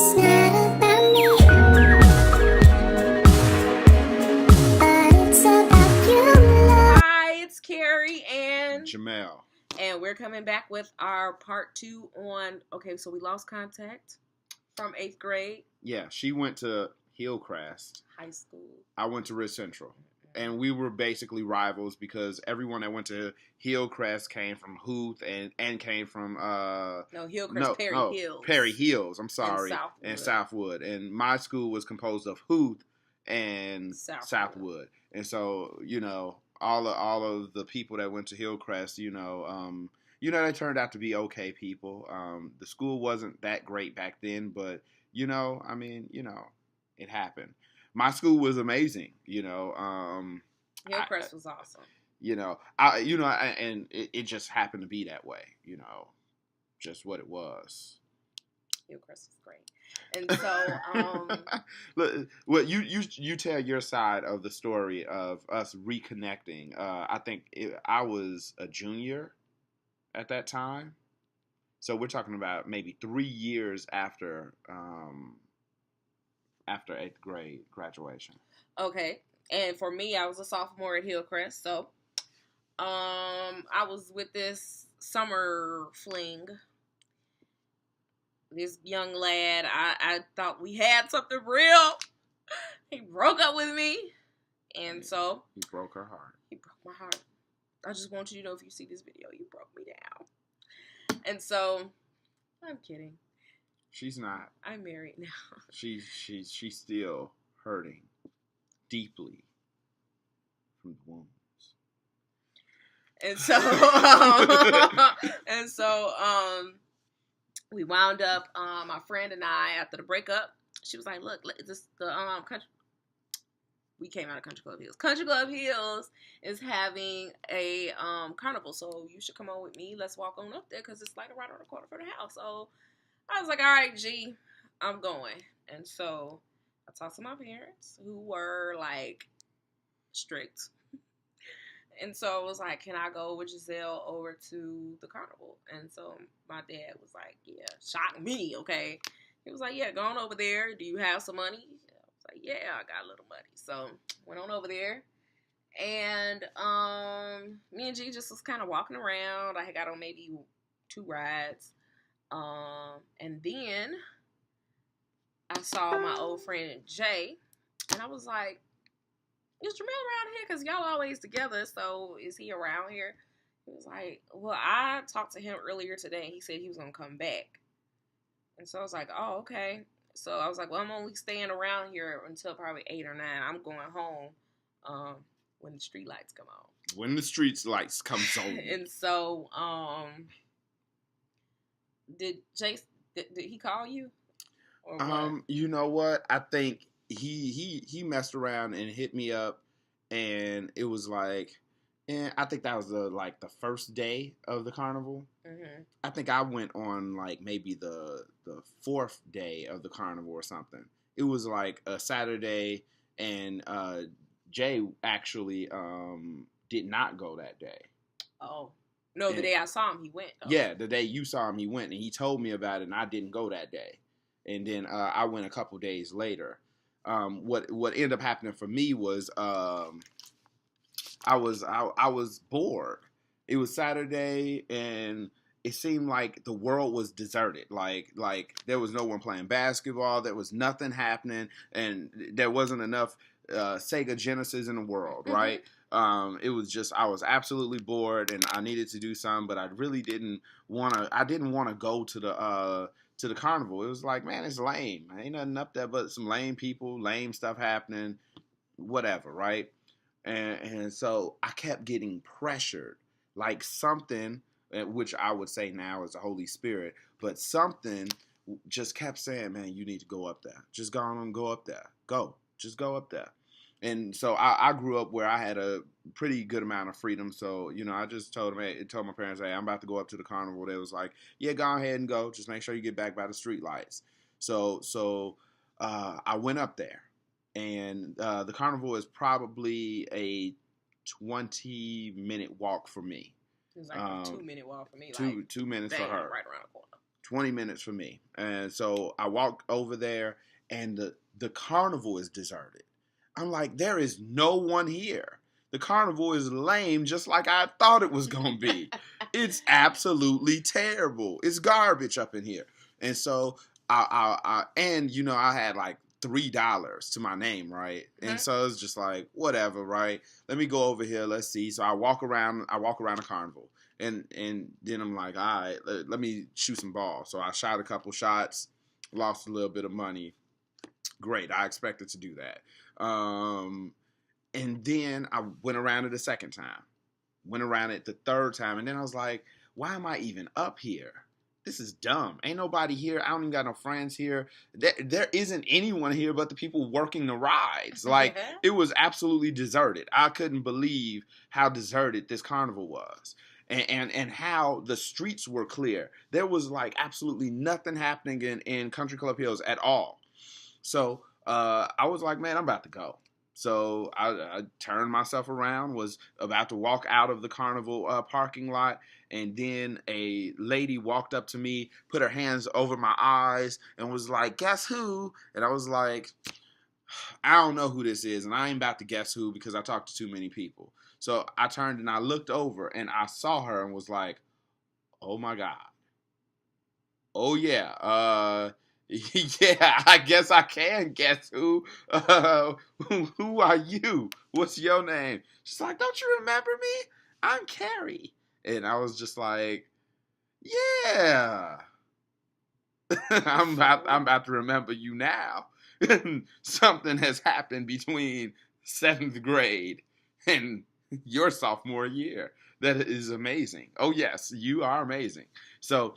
It's not about me, but it's about you, love. Hi, it's Carrie and Jamel. and we're coming back with our part 2 on. Okay, so we lost contact from 8th grade, Yeah, she went to Hillcrest. high school. I went to Ridge Central. And we were basically rivals because everyone that went to Hillcrest came from Huth and came from No, Hillcrest, Perry Hills. Perry Hills, I'm sorry. Southwood. And Southwood. And my school was composed of Huth and Southwood. Southwood. And so, all of the people that went to Hillcrest, they turned out to be okay people. The school wasn't that great back then, but it happened. My school was amazing, Hillcrest was awesome. And it just happened to be that way, just what it was. Hillcrest was great. And so, Look, well, you tell your side of the story of us reconnecting. I think I was a junior at that time, so we're talking about maybe 3 years after 8th grade graduation. okay. And for me, I was a sophomore at Hillcrest, so I was with this summer fling. This young lad, I thought we had something real. He broke up with me, and so He broke her heart. he broke my heart. I just want you to know, if you see this video, you broke me down. And so, I'm kidding. She's not. I'm married now. She's still hurting deeply from the wounds. And so, we wound up. My friend and I, after the breakup, she was like, "Look, country." We came out of Country Club Hills. Country Club Hills is having a carnival, so you should come on with me. Let's walk on up there because it's like right on the corner from the house. So I was like, all right, G, I'm going. And so I talked to my parents, who were like strict. And so I was like, can I go with Giselle over to the carnival? And so my dad was like, yeah, shock me, okay? He was like, yeah, go on over there. Do you have some money? I was like, yeah, I got a little money. So went on over there. And me and G just was kind of walking around. I had got on maybe 2 rides. And then I saw my old friend Jay. And I was like, is Jamel around here? Because y'all always together, so is he around here? He was like, well, I talked to him earlier today. He said he was going to come back. And so I was like, oh, okay. So I was like, well, I'm only staying around here until probably 8 or 9. I'm going home when the street lights come on. When the street lights comes on. And so, did he call you? Or what? You know what? I think he messed around and hit me up, and it was like, I think that was the first day of the carnival. Mm-hmm. I think I went on like maybe the 4th day of the carnival or something. It was like a Saturday, and Jay actually did not go that day. Oh. No, the day I saw him, he went. Though. Yeah, the day you saw him, he went, and he told me about it, and I didn't go that day. And then I went a couple days later. What ended up happening for me was I was bored. It was Saturday, and it seemed like the world was deserted. Like there was no one playing basketball. There was nothing happening, and there wasn't enough Sega Genesis in the world, right? It was just, I was absolutely bored, and I needed to do something, but I really didn't want to. I didn't want to go to the carnival. It was like, man, it's lame. Ain't nothing up there but some lame people, lame stuff happening, whatever, right? And so I kept getting pressured, like something, which I would say now is the Holy Spirit, but something just kept saying, man, you need to go up there. Just go on and go up there. Just go up there. And so I grew up where I had a pretty good amount of freedom. So, I just told my parents, hey, I'm about to go up to the carnival. They was like, yeah, go ahead and go. Just make sure you get back by the street lights. So I went up there. And the carnival is probably a 20-minute walk for me. It was like a 2-minute walk for me. Two minutes for her. Right around the corner. 20 minutes for me. And so I walk over there, and the carnival is deserted. I'm like, there is no one here. The carnival is lame, just like I thought it was going to be. It's absolutely terrible. It's garbage up in here. And so and I had like $3 to my name, right? Mhm. And so it's just like, whatever, right? Let me go over here. Let's see. So I walk around the carnival. And then I'm like, all right, let me shoot some balls. So I shot a couple shots, lost a little bit of money. Great. I expected to do that. And then I went around it a second time. Went around it the third time. And then I was like, why am I even up here? This is dumb. Ain't nobody here. I don't even got no friends here. There isn't anyone here but the people working the rides. Like, it was absolutely deserted. I couldn't believe how deserted this carnival was. And how the streets were clear. There was like absolutely nothing happening in Country Club Hills at all. So I was like, man, I'm about to go. So I turned myself around, was about to walk out of the carnival parking lot, and then a lady walked up to me, put her hands over my eyes, and was like, guess who? And I was like, I don't know who this is, and I ain't about to guess who because I talked to too many people. So I turned and I looked over, and I saw her and was like, oh my God. Oh yeah. Yeah, I guess I can guess who. Who are you? What's your name? She's like, don't you remember me? I'm Carrie. And I was just like, yeah. I'm about to remember you now. Something has happened between 7th grade and your sophomore year. That is amazing. Oh yes, you are amazing. So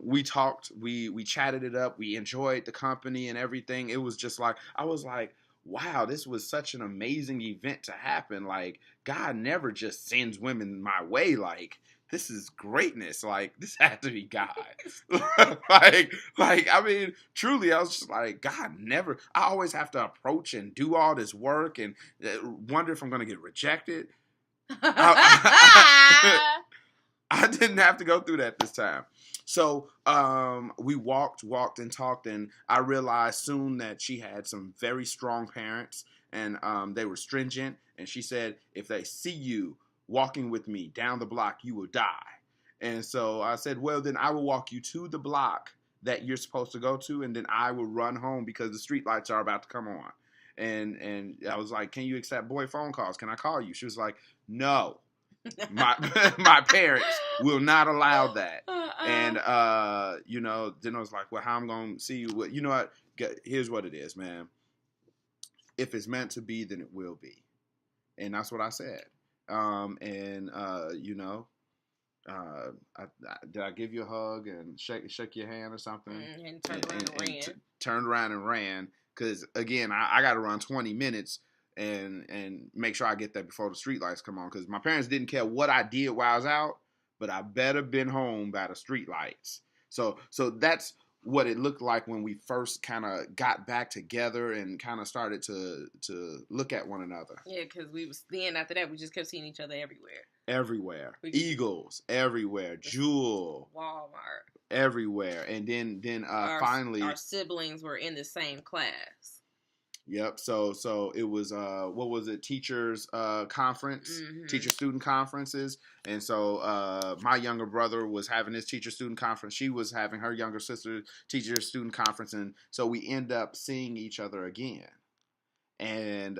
we talked, we chatted it up, we enjoyed the company and everything. It was just like, I was like, wow, this was such an amazing event to happen. Like, God never just sends women my way. Like, this is greatness. Like, this had to be God. like, I mean, truly, I was just like, God never. I always have to approach and do all this work and wonder if I'm going to get rejected. I didn't have to go through that this time. So we walked and talked, and I realized soon that she had some very strong parents, and they were stringent. And she said, if they see you walking with me down the block, you will die. And so I said, well, then I will walk you to the block that you're supposed to go to, and then I will run home because the street lights are about to come on. And I was like, can you accept boy phone calls? Can I call you? She was like, no. My parents will not allow that. And then I was like, well, how I'm gonna see you? Well, you know what? Here's what it is, man. If it's meant to be, then it will be. And that's what I said. Did I give you a hug and shake your hand or something? And turned around and ran. Turned around and ran. Because again, I got to run 20 minutes and make sure I get there before the street lights come on. Because my parents didn't care what I did while I was out, but I better been home by the street lights. So that's what it looked like when we first kind of got back together and kind of started to look at one another. Yeah, because after that we just kept seeing each other everywhere. Everywhere. Eagles, everywhere. Jewel. Walmart. Everywhere. And then finally our siblings were in the same class. Yep. So it was what was it? Teachers conference, Mm-hmm. teacher student conferences. And so my younger brother was having his teacher student conference. She was having her younger sister teacher student conference, and so we end up seeing each other again. And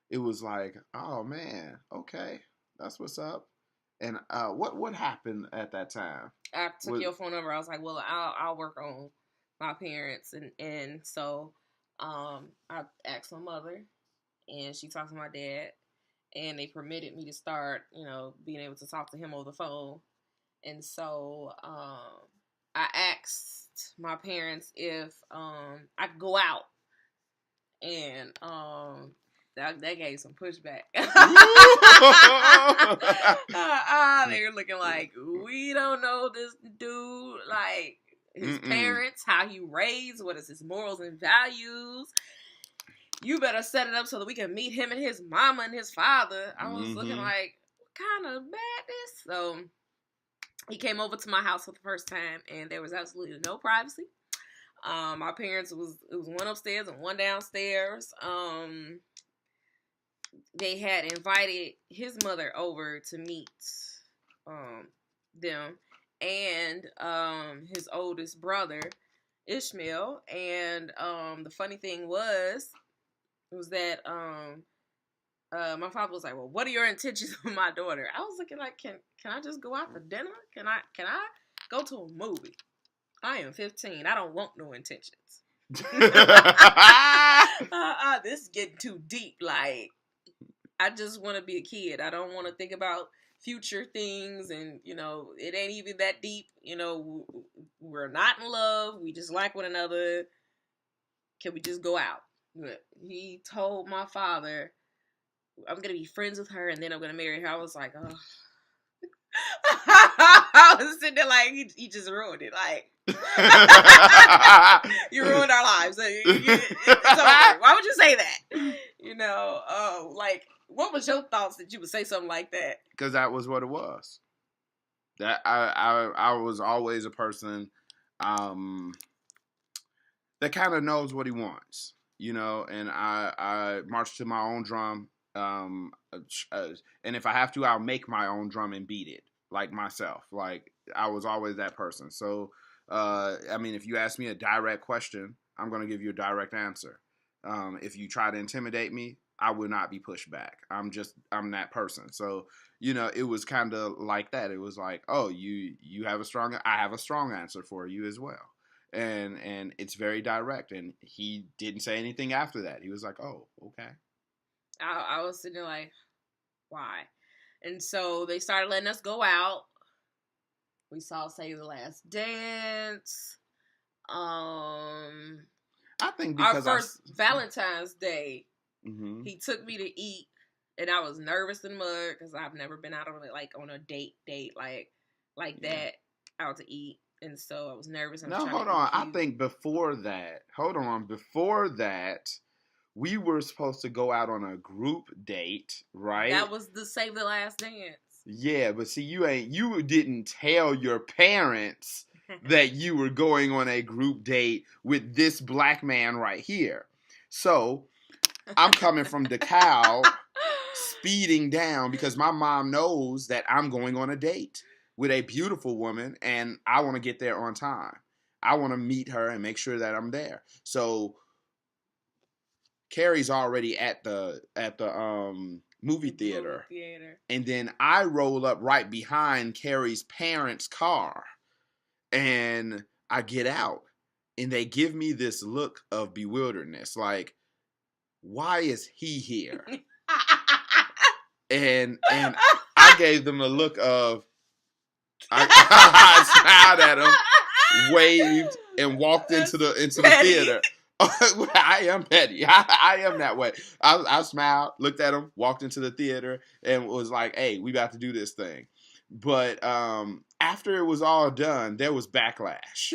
it was like, oh man, okay, that's what's up. And what happened at that time? I took your phone number. I was like, well, I'll work on my parents, and so I asked my mother, and she talked to my dad, and they permitted me to start, being able to talk to him over the phone. And so I asked my parents if I could go out, and that gave some pushback. They were looking like, we don't know this dude, like his parents, how he raised, what is his morals and values. You better set it up so that we can meet him and his mama and his father. I was looking like, what kind of madness? So He came over to my house for the first time, and there was absolutely no privacy. My parents, it was one upstairs and one downstairs. They had invited his mother over to meet um them, and his oldest brother Ishmael. And the funny thing was that my father was like, "Well, what are your intentions with my daughter?" I was looking like, can I just go out for dinner? Can I go to a movie? I am 15. I don't want no intentions. This is getting too deep. Like, I just want to be a kid. I don't want to think about future things, and it ain't even that deep. We're not in love. We just like one another. Can we just go out? But he told my father, "I'm gonna be friends with her, and then I'm gonna marry her." I was like, oh. I was sitting there like, he just ruined it. Like, you ruined our lives. It's over. Why would you say that? Like, what was your thoughts that you would say something like that? Because that was what it was. That I was always a person that kind of knows what he wants, and I march to my own drum. And if I have to, I'll make my own drum and beat it like myself. Like, I was always that person. So, I mean, if you ask me a direct question, I'm going to give you a direct answer. If you try to intimidate me, I will not be pushed back. I'm that person. So, it was kind of like that. It was like, oh, you have I have a strong answer for you as well. And it's very direct. And he didn't say anything after that. He was like, oh, okay. I was sitting there like, why? And so they started letting us go out. We saw Save the Last Dance. I think because our first Valentine's Day, mm-hmm. he took me to eat, and I was nervous in the mud because I've never been out on a date like that out to eat, and so I was nervous. No, hold on. I think before that, we were supposed to go out on a group date, right? That was the Save the Last Dance. Yeah, but see, you didn't tell your parents that you were going on a group date with this black man right here. So, I'm coming from DeKalb, speeding down because my mom knows that I'm going on a date with a beautiful woman, and I want to get there on time. I want to meet her and make sure that I'm there. So, Carrie's already at the movie theater. And then I roll up right behind Carrie's parents' car, and I get out, and they give me this look of bewilderness, like, why is he here? and I gave them a look of, I smiled at him, waved, and walked into the theater. I am petty. I am that way. I smiled, looked at him, walked into the theater, and was like, hey, we about to do this thing. But after it was all done, there was backlash.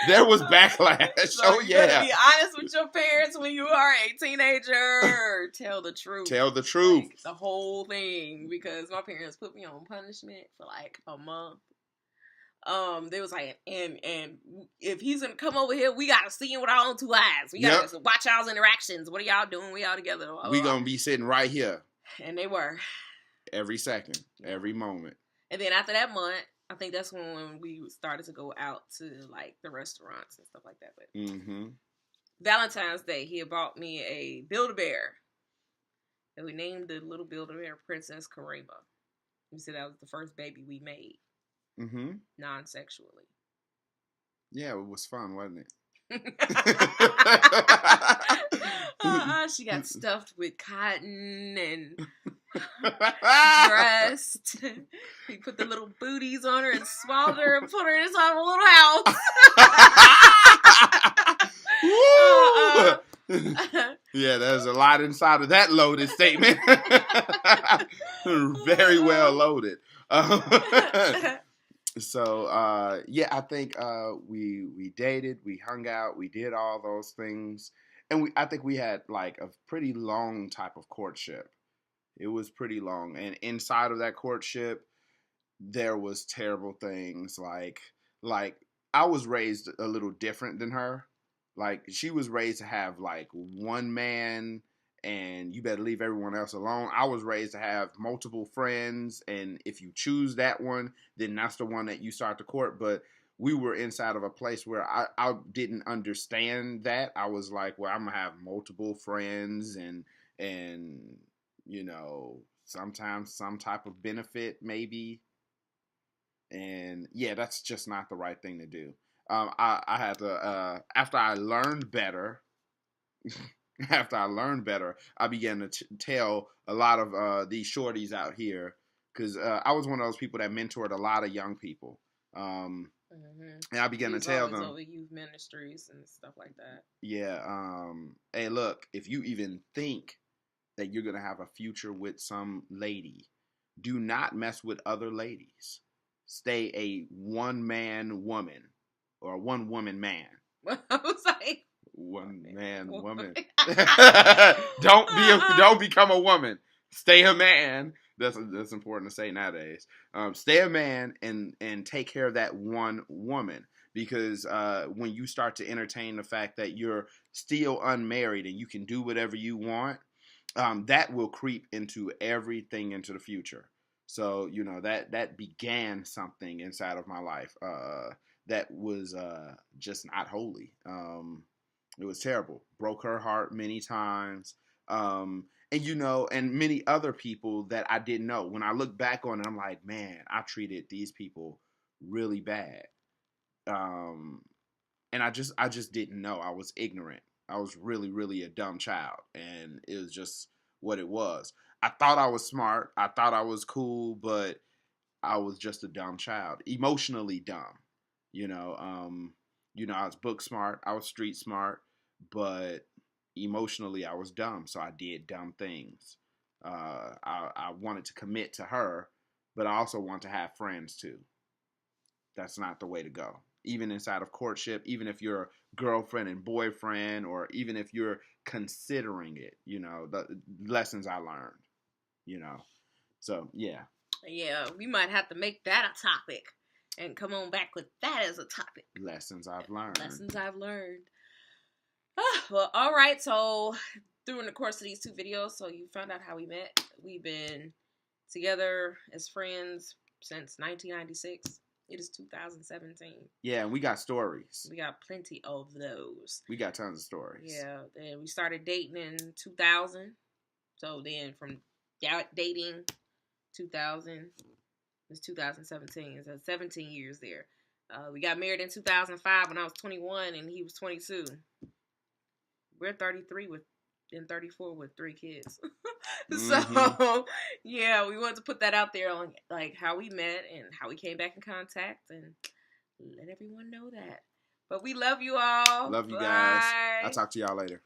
There was backlash. So oh, yeah. Be honest with your parents when you are a teenager. Tell the truth. Tell the truth. Like, the whole thing. Because my parents put me on punishment for like a month. They was like, and if he's gonna come over here, we gotta see him with our own two eyes. We gotta watch y'all's interactions. What are y'all doing? We all together. We gonna be sitting right here. And they were. Every second, every moment. And then after that month, I think that's when we started to go out to like the restaurants and stuff like that. But Valentine's Day, he had bought me a Build-A-Bear. And we named the little Build-A-Bear Princess Karima. He said that was the first baby we made. Non-sexually. Yeah, it was fun, wasn't it? She got stuffed with cotton and dressed. He put the little booties on her and swaddled her and put her in his own little house. Yeah, there's a lot inside of that loaded statement. Very well loaded. So, yeah, I think we dated, we hung out, we did all those things. And I think we had like a pretty long type of courtship. It was pretty long. And inside of that courtship, there was terrible things like I was raised a little different than her. Like she was raised to have like one man and you better leave everyone else alone. I was raised to have multiple friends, and if you choose that one, then that's the one that you start to court. But we were inside of a place where I didn't understand that. I was like, well, I'm gonna have multiple friends and you know, sometimes some type of benefit maybe. And yeah, that's just not the right thing to do. I had to after I learned better. After I learned better, I began to tell a lot of these shorties out here because I was one of those people that mentored a lot of young people. And I began to tell them over youth ministries and stuff like that. Yeah. Hey, look, if you even think that you're going to have a future with some lady, do not mess with other ladies. Stay a one-man woman or a one-woman man. I was like, One-man woman. woman. Don't become a woman. Stay a man. That's important to say nowadays. Stay a man and take care of that one woman. Because when you start to entertain the fact that you're still unmarried and you can do whatever you want, that will creep into everything into the future. So, you know, that began something inside of my life that was just not holy. It was terrible. Broke her heart many times. And, you know, and many other people that I didn't know. When I look back on it, I'm like, man, I treated these people really bad. And I just didn't know. I was ignorant. I was really, really a dumb child. And it was just what it was. I thought I was smart. I thought I was cool, but I was just a dumb child. Emotionally dumb. You know, I was book smart. I was street smart, but emotionally I was dumb. So I did dumb things. I wanted to commit to her, but I also want to have friends too. That's not the way to go. Even inside of courtship, even if you're girlfriend and boyfriend, or even if you're considering it, you know, the lessons I learned, you know. So, yeah. Yeah, we might have to make that a topic and come on back with that as a topic. Lessons I've learned. Lessons I've learned. Well, all right. So, during the course of these two videos, so you found out how we met. We've been together as friends since 1996. It is 2017. Yeah, and we got stories. We got plenty of those. We got tons of stories. Yeah, and we started dating in 2000. So then from dating 2000, it's 2017. So 17 years there. We got married in 2005 when I was 21 and he was 22. We're 33 and 34 with 3 kids. So, yeah, we wanted to put that out there on like how we met and how we came back in contact and let everyone know that. But we love you all. Love you Bye. guys. I'll talk to y'all later.